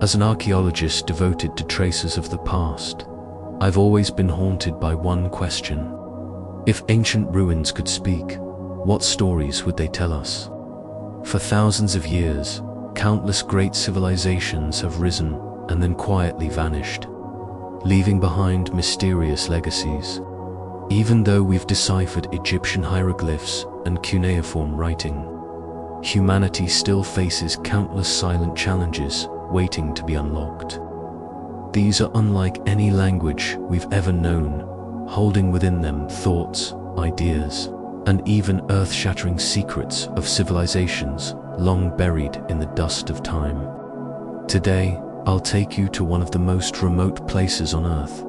As an archaeologist devoted to traces of the past, I've always been haunted by one question. If ancient ruins could speak, what stories would they tell us? For thousands of years, countless great civilizations have risen and then quietly vanished, leaving behind mysterious legacies. Even though we've deciphered Egyptian hieroglyphs and cuneiform writing, humanity still faces countless silent challenges waiting to be unlocked. These are unlike any language we've ever known, holding within them thoughts, ideas, and even earth-shattering secrets of civilizations long buried in the dust of time. Today, I'll take you to one of the most remote places on Earth.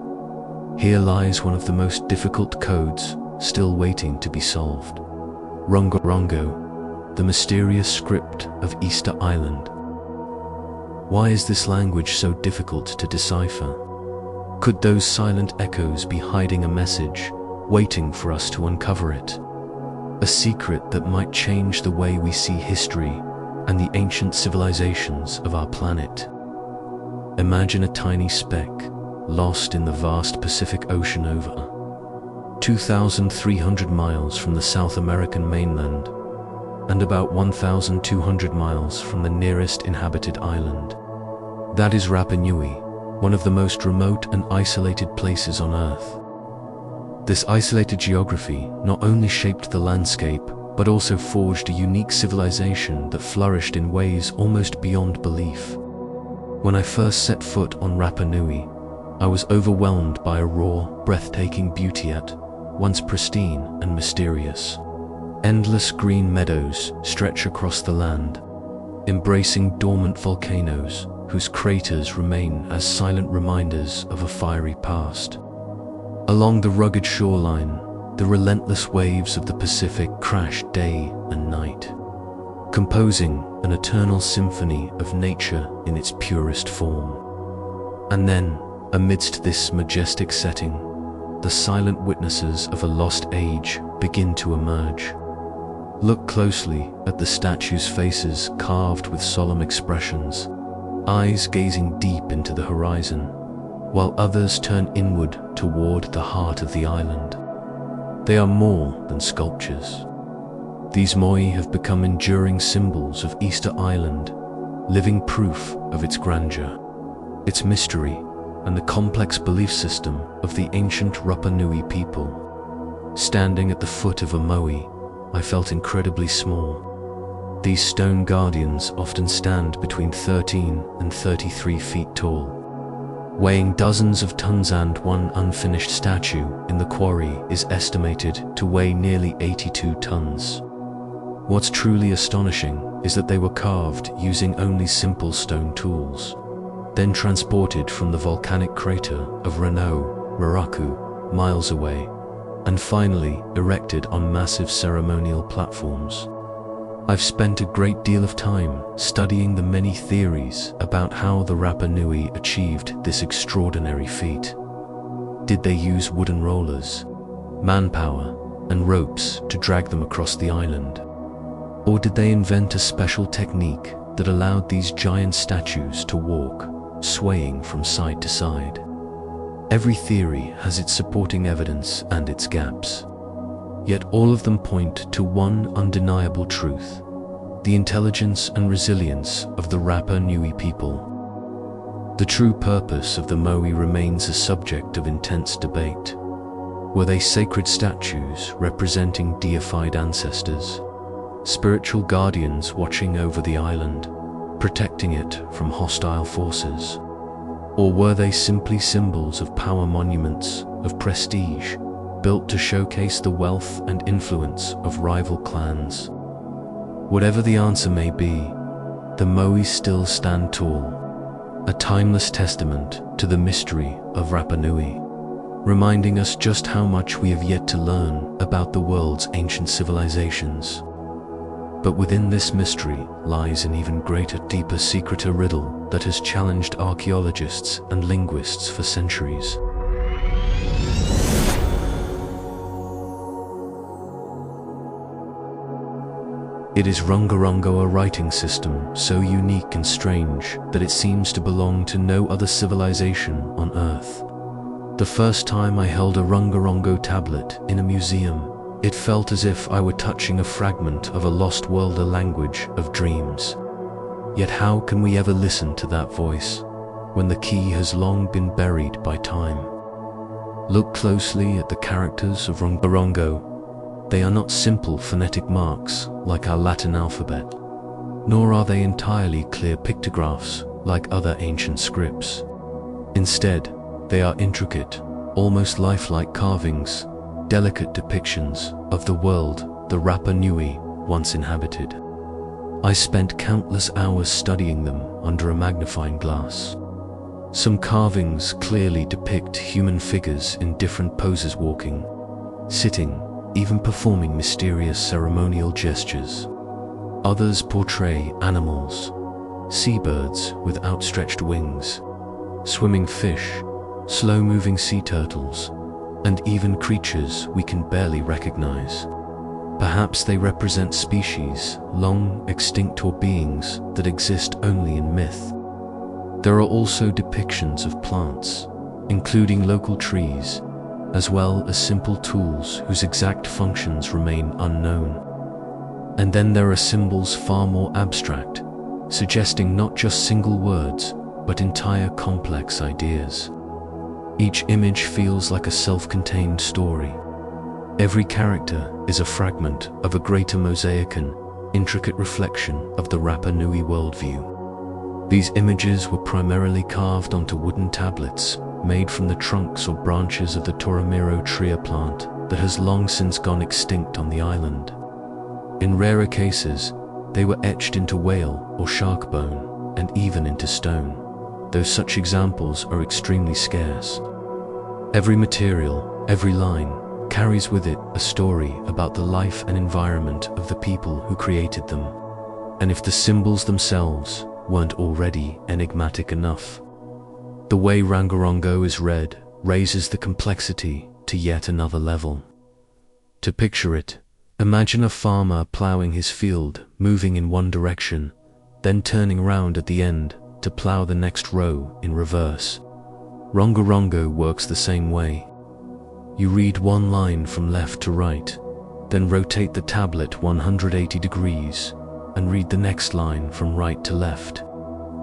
Here lies one of the most difficult codes still waiting to be solved. Rongorongo, the mysterious script of Easter Island. Why is this language so difficult to decipher? Could those silent echoes be hiding a message, waiting for us to uncover it? A secret that might change the way we see history and the ancient civilizations of our planet. Imagine a tiny speck, lost in the vast Pacific Ocean over 2,300 miles from the South American mainland, and about 1,200 miles from the nearest inhabited island. That is Rapa Nui, one of the most remote and isolated places on Earth. This isolated geography not only shaped the landscape, but also forged a unique civilization that flourished in ways almost beyond belief. When I first set foot on Rapa Nui, I was overwhelmed by a raw, breathtaking beauty yet once pristine and mysterious. Endless green meadows stretch across the land, embracing dormant volcanoes whose craters remain as silent reminders of a fiery past. Along the rugged shoreline, the relentless waves of the Pacific crash day and night, composing an eternal symphony of nature in its purest form. And then, amidst this majestic setting, the silent witnesses of a lost age begin to emerge. Look closely at the statues' faces carved with solemn expressions, eyes gazing deep into the horizon, while others turn inward toward the heart of the island. They are more than sculptures. These moai have become enduring symbols of Easter Island, living proof of its grandeur, its mystery, and the complex belief system of the ancient Rapa Nui people. Standing at the foot of a moai, I felt incredibly small. These stone guardians often stand between 13 and 33 feet tall, weighing dozens of tons, and one unfinished statue in the quarry is estimated to weigh nearly 82 tons. What's truly astonishing is that they were carved using only simple stone tools, then transported from the volcanic crater of Rongorongo, miles away, and finally erected on massive ceremonial platforms. I've spent a great deal of time studying the many theories about how the Rapa Nui achieved this extraordinary feat. Did they use wooden rollers, manpower, and ropes to drag them across the island? Or did they invent a special technique that allowed these giant statues to walk, swaying from side to side? Every theory has its supporting evidence and its gaps. Yet all of them point to one undeniable truth: the intelligence and resilience of the Rapa Nui people. The true purpose of the moai remains a subject of intense debate. Were they sacred statues representing deified ancestors, spiritual guardians watching over the island, protecting it from hostile forces? Or were they simply symbols of power, monuments of prestige, built to showcase the wealth and influence of rival clans? Whatever the answer may be, the moai still stand tall, a timeless testament to the mystery of Rapa Nui, reminding us just how much we have yet to learn about the world's ancient civilizations. But within this mystery lies an even greater, deeper secret, a riddle that has challenged archaeologists and linguists for centuries. It is Rongorongo, a writing system so unique and strange that it seems to belong to no other civilization on Earth. The first time I held a Rongorongo tablet in a museum, it felt as if I were touching a fragment of a lost world, a language of dreams. Yet how can we ever listen to that voice when the key has long been buried by time? Look closely at the characters of Rongorongo. They are not simple phonetic marks like our Latin alphabet, nor are they entirely clear pictographs like other ancient scripts. Instead, they are intricate, almost lifelike carvings, delicate depictions of the world the Rapa Nui once inhabited. I spent countless hours studying them under a magnifying glass. Some carvings clearly depict human figures in different poses, walking, sitting, even performing mysterious ceremonial gestures. Others portray animals, seabirds with outstretched wings, swimming fish, slow-moving sea turtles, and even creatures we can barely recognize. Perhaps they represent species, long extinct, or beings that exist only in myth. There are also depictions of plants, including local trees, as well as simple tools whose exact functions remain unknown. And then there are symbols far more abstract, suggesting not just single words, but entire complex ideas. Each image feels like a self-contained story. Every character is a fragment of a greater mosaic, an intricate reflection of the Rapa Nui worldview. These images were primarily carved onto wooden tablets made from the trunks or branches of the Toromiro tree, a plant that has long since gone extinct on the island. In rarer cases, they were etched into whale or shark bone, and even into stone, though such examples are extremely scarce. Every material, every line, carries with it a story about the life and environment of the people who created them. And if the symbols themselves weren't already enigmatic enough, the way Rongorongo is read raises the complexity to yet another level. To picture it, imagine a farmer plowing his field, moving in one direction, then turning around at the end to plow the next row in reverse. Rongorongo works the same way. You read one line from left to right, then rotate the tablet 180 degrees and read the next line from right to left,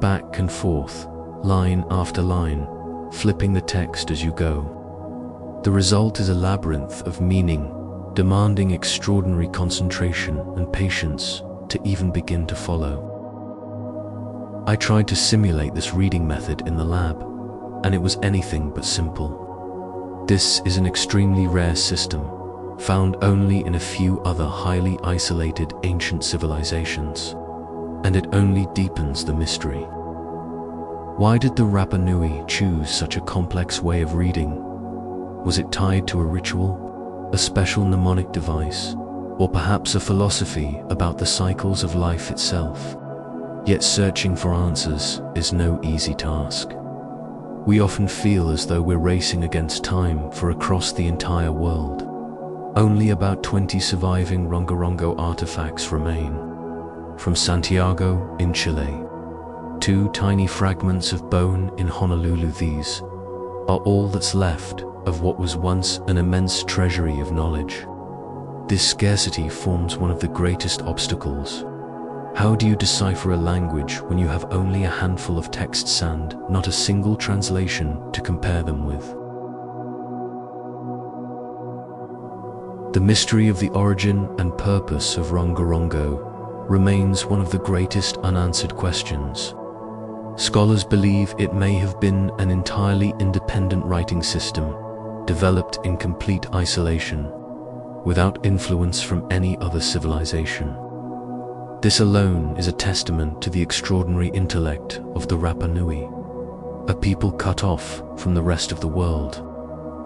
back and forth, line after line, flipping the text as you go. The result is a labyrinth of meaning, demanding extraordinary concentration and patience to even begin to follow. I tried to simulate this reading method in the lab, and it was anything but simple. This is an extremely rare system, found only in a few other highly isolated ancient civilizations, and it only deepens the mystery. Why did the Rapa Nui choose such a complex way of reading? Was it tied to a ritual, a special mnemonic device, or perhaps a philosophy about the cycles of life itself? Yet searching for answers is no easy task. We often feel as though we're racing against time for across the entire world. Only about 20 surviving Rongorongo artifacts remain. From Santiago in Chile, 2 tiny fragments of bone in Honolulu, these are all that's left of what was once an immense treasury of knowledge. This scarcity forms one of the greatest obstacles. How do you decipher a language when you have only a handful of texts and not a single translation to compare them with? The mystery of the origin and purpose of Rongorongo remains one of the greatest unanswered questions. Scholars believe it may have been an entirely independent writing system, developed in complete isolation, without influence from any other civilization. This alone is a testament to the extraordinary intellect of the Rapa Nui, a people cut off from the rest of the world,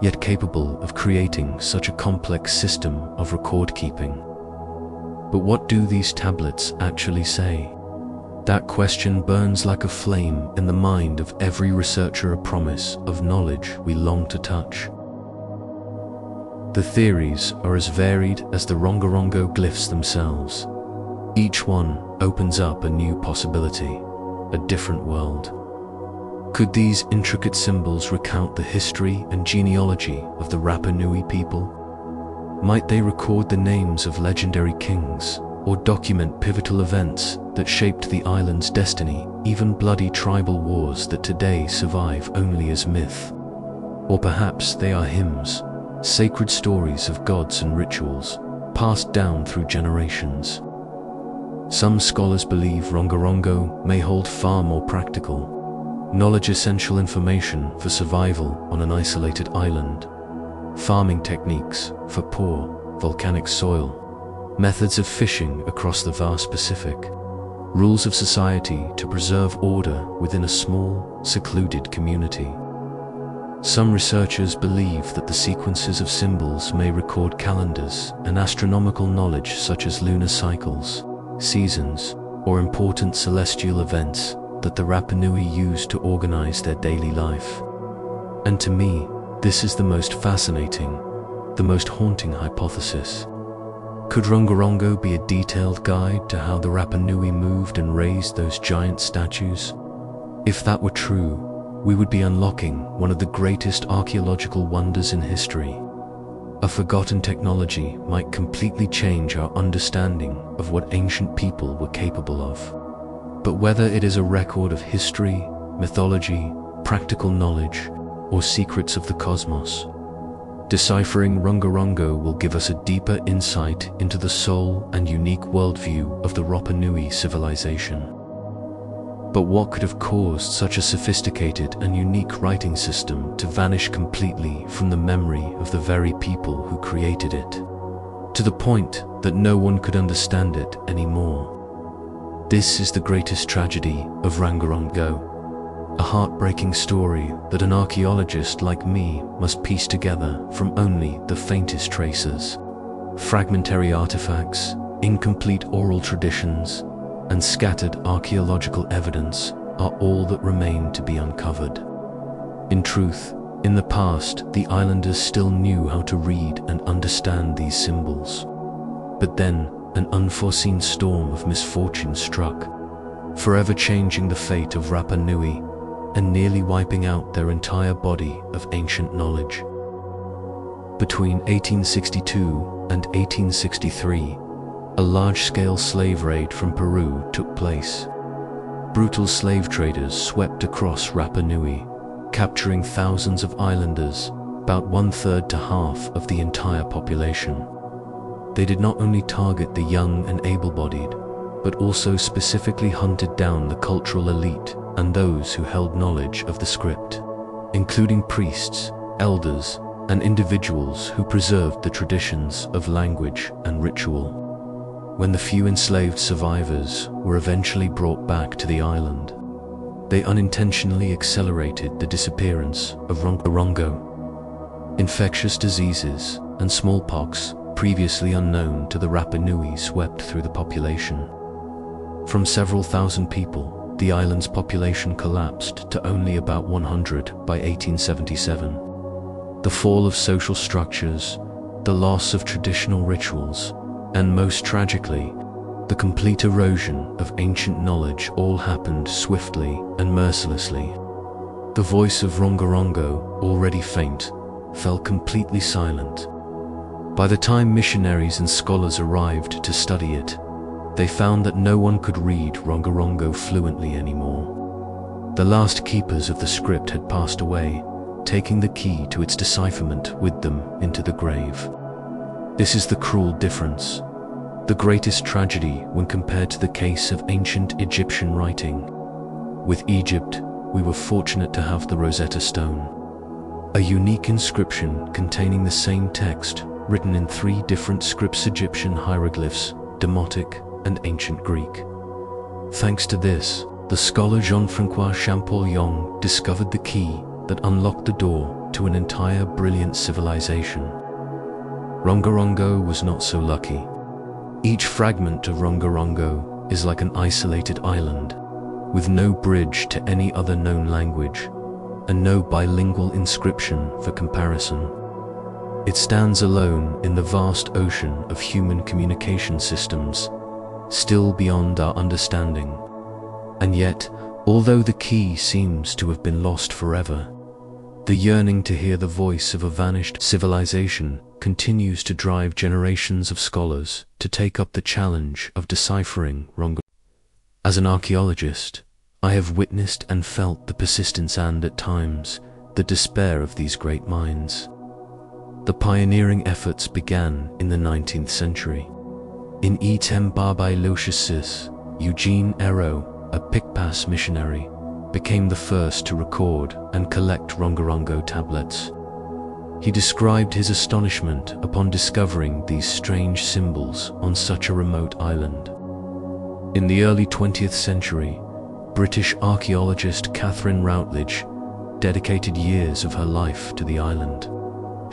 yet capable of creating such a complex system of record-keeping. But what do these tablets actually say? That question burns like a flame in the mind of every researcher, a promise of knowledge we long to touch. The theories are as varied as the Rongorongo glyphs themselves. Each one opens up a new possibility, a different world. Could these intricate symbols recount the history and genealogy of the Rapa Nui people? Might they record the names of legendary kings, or document pivotal events that shaped the island's destiny, even bloody tribal wars that today survive only as myth? Or perhaps they are hymns, sacred stories of gods and rituals, passed down through generations. Some scholars believe Rongorongo may hold far more practical, knowledge-essential information for survival on an isolated island, farming techniques for poor, volcanic soil, methods of fishing across the vast Pacific, rules of society to preserve order within a small, secluded community. Some researchers believe that the sequences of symbols may record calendars and astronomical knowledge such as lunar cycles, seasons, or important celestial events that the Rapa Nui use to organize their daily life. And to me, this is the most fascinating, the most haunting hypothesis. Could Rongorongo be a detailed guide to how the Rapa Nui moved and raised those giant statues? If that were true, we would be unlocking one of the greatest archaeological wonders in history. A forgotten technology might completely change our understanding of what ancient people were capable of. But whether it is a record of history, mythology, practical knowledge, or secrets of the cosmos, deciphering Rongorongo will give us a deeper insight into the soul and unique worldview of the Rapa Nui civilization. But what could have caused such a sophisticated and unique writing system to vanish completely from the memory of the very people who created it, to the point that no one could understand it anymore? This is the greatest tragedy of Rongorongo, a heartbreaking story that an archaeologist like me must piece together from only the faintest traces. Fragmentary artifacts, incomplete oral traditions, and scattered archaeological evidence are all that remain to be uncovered. In truth, in the past, the islanders still knew how to read and understand these symbols. But then, an unforeseen storm of misfortune struck, forever changing the fate of Rapa Nui and nearly wiping out their entire body of ancient knowledge. Between 1862 and 1863, a large-scale slave raid from Peru took place. Brutal slave traders swept across Rapa Nui, capturing thousands of islanders, about 1/3 to half of the entire population. They did not only target the young and able-bodied, but also specifically hunted down the cultural elite and those who held knowledge of the script, including priests, elders, and individuals who preserved the traditions of language and ritual. When the few enslaved survivors were eventually brought back to the island, they unintentionally accelerated the disappearance of Rongorongo. Infectious diseases and smallpox, previously unknown to the Rapa Nui, swept through the population. From several thousand people, the island's population collapsed to only about 100 by 1877. The fall of social structures, the loss of traditional rituals, and most tragically, the complete erosion of ancient knowledge all happened swiftly and mercilessly. The voice of Rongorongo, already faint, fell completely silent. By the time missionaries and scholars arrived to study it, they found that no one could read Rongorongo fluently anymore. The last keepers of the script had passed away, taking the key to its decipherment with them into the grave. This is the cruel difference, the greatest tragedy when compared to the case of ancient Egyptian writing. With Egypt, we were fortunate to have the Rosetta Stone, a unique inscription containing the same text written in 3 different scripts: Egyptian hieroglyphs, Demotic, and Ancient Greek. Thanks to this, the scholar Jean-Francois Champollion discovered the key that unlocked the door to an entire brilliant civilization. Rongorongo was not so lucky. Each fragment of Rongorongo is like an isolated island, with no bridge to any other known language, and no bilingual inscription for comparison. It stands alone in the vast ocean of human communication systems, still beyond our understanding. And yet, although the key seems to have been lost forever, the yearning to hear the voice of a vanished civilization continues to drive generations of scholars to take up the challenge of deciphering Rongorongo. As an archaeologist, I have witnessed and felt the persistence and, at times, the despair of these great minds. The pioneering efforts began in the 19th century. In Etem Barbai Lucius, Eugene Ero, a Picpass missionary, became the first to record and collect Rongorongo tablets. He described his astonishment upon discovering these strange symbols on such a remote island. In the early 20th century, British archaeologist Catherine Routledge dedicated years of her life to the island.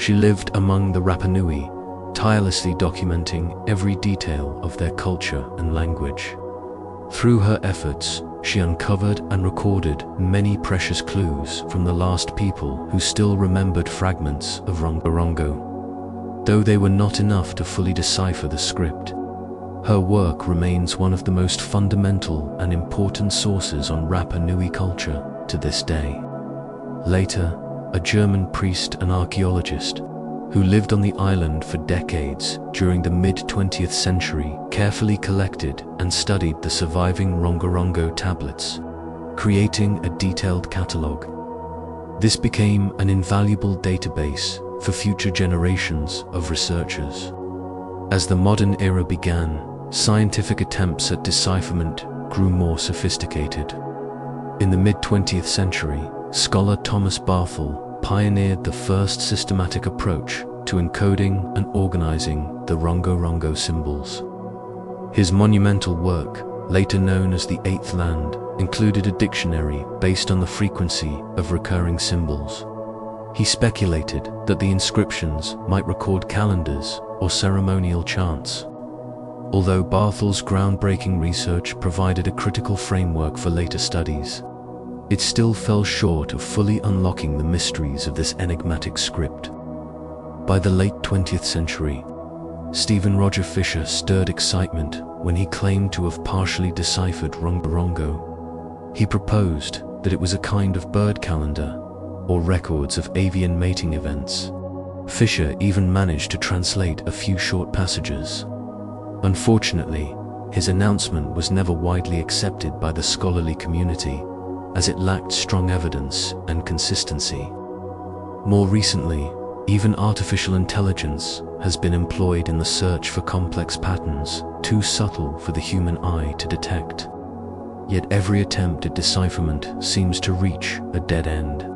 She lived among the Rapa Nui, tirelessly documenting every detail of their culture and language. Through her efforts, she uncovered and recorded many precious clues from the last people who still remembered fragments of Rongorongo. Though they were not enough to fully decipher the script, her work remains one of the most fundamental and important sources on Rapa Nui culture to this day. Later, a German priest and archaeologist who lived on the island for decades during the mid-20th century carefully collected and studied the surviving Rongorongo tablets, creating a detailed catalogue. This became an invaluable database for future generations of researchers. As the modern era began, scientific attempts at decipherment grew more sophisticated. In the mid-20th century, scholar Thomas Barthel pioneered the first systematic approach to encoding and organizing the Rongorongo symbols. His monumental work, later known as the Eighth Land, included a dictionary based on the frequency of recurring symbols. He speculated that the inscriptions might record calendars or ceremonial chants. Although Barthel's groundbreaking research provided a critical framework for later studies, it still fell short of fully unlocking the mysteries of this enigmatic script. By the late 20th century, Stephen Roger Fisher stirred excitement when he claimed to have partially deciphered Rongorongo. He proposed that it was a kind of bird calendar or records of avian mating events. Fisher even managed to translate a few short passages. Unfortunately, his announcement was never widely accepted by the scholarly community, as it lacked strong evidence and consistency. More recently, even artificial intelligence has been employed in the search for complex patterns too subtle for the human eye to detect. Yet every attempt at decipherment seems to reach a dead end.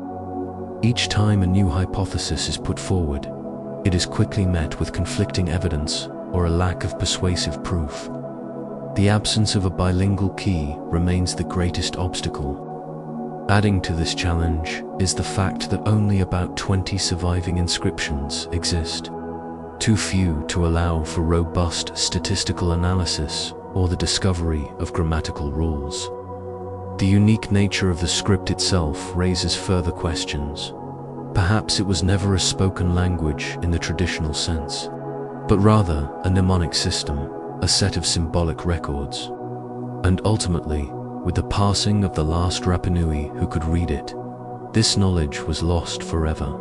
Each time a new hypothesis is put forward, it is quickly met with conflicting evidence or a lack of persuasive proof. The absence of a bilingual key remains the greatest obstacle. Adding to this challenge is the fact that only about 20 surviving inscriptions exist, too few to allow for robust statistical analysis or the discovery of grammatical rules. The unique nature of the script itself raises further questions. Perhaps it was never a spoken language in the traditional sense, but rather a mnemonic system, a set of symbolic records. And ultimately, with the passing of the last Rapa Nui who could read it, this knowledge was lost forever.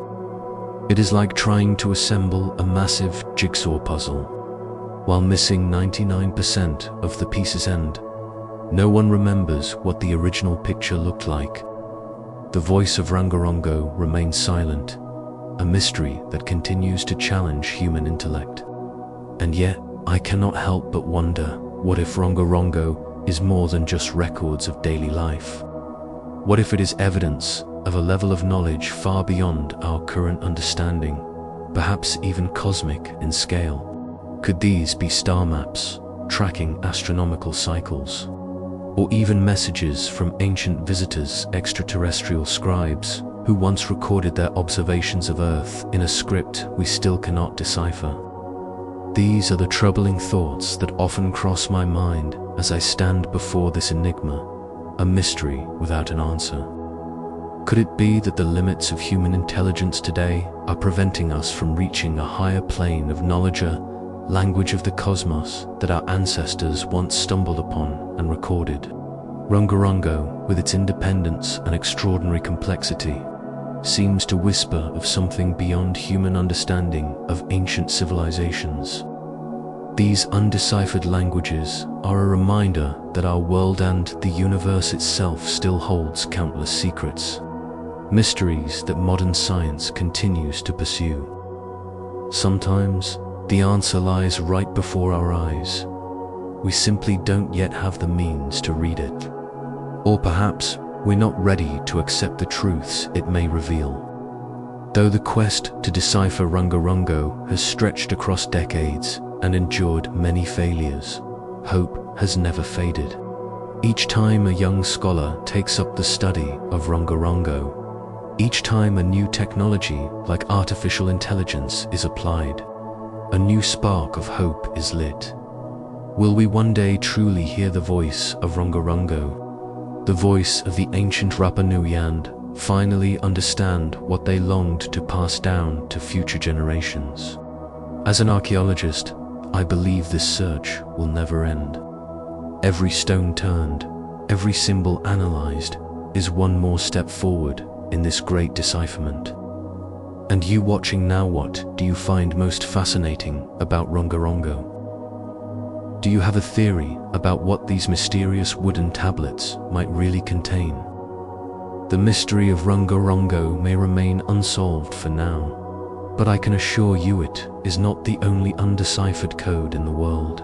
It is like trying to assemble a massive jigsaw puzzle. While missing 99% of the pieces end, no one remembers what the original picture looked like. The voice of Rongorongo remains silent, a mystery that continues to challenge human intellect. And yet, I cannot help but wonder, what if Rongorongo is more than just records of daily life? What if it is evidence of a level of knowledge far beyond our current understanding, perhaps even cosmic in scale? Could these be star maps, tracking astronomical cycles? Or even messages from ancient visitors, extraterrestrial scribes, who once recorded their observations of Earth in a script we still cannot decipher? These are the troubling thoughts that often cross my mind as I stand before this enigma, a mystery without an answer. Could it be that the limits of human intelligence today are preventing us from reaching a higher plane of knowledge, language of the cosmos that our ancestors once stumbled upon and recorded. Rongorongo, with its independence and extraordinary complexity, seems to whisper of something beyond human understanding of ancient civilizations. These undeciphered languages are a reminder that our world and the universe itself still holds countless secrets, mysteries that modern science continues to pursue. Sometimes, the answer lies right before our eyes. We simply don't yet have the means to read it. Or perhaps we're not ready to accept the truths it may reveal. Though the quest to decipher Rongorongo has stretched across decades and endured many failures, hope has never faded. Each time a young scholar takes up the study of Rongorongo, each time a new technology like artificial intelligence is applied, a new spark of hope is lit. Will we one day truly hear the voice of Rongorongo, the voice of the ancient Rapa Nui, and finally understand what they longed to pass down to future generations? As an archaeologist, I believe this search will never end. Every stone turned, every symbol analyzed, is one more step forward in this great decipherment. And you watching now, what do you find most fascinating about Rongorongo? Do you have a theory about what these mysterious wooden tablets might really contain? The mystery of Rongorongo may remain unsolved for now, but I can assure you it is not the only undeciphered code in the world.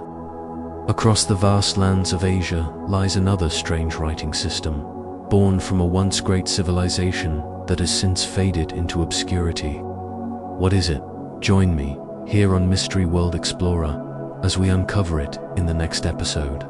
Across the vast lands of Asia lies another strange writing system, born from a once great civilization that has since faded into obscurity. What is it? Join me here on Mystery World Explorer as we uncover it in the next episode.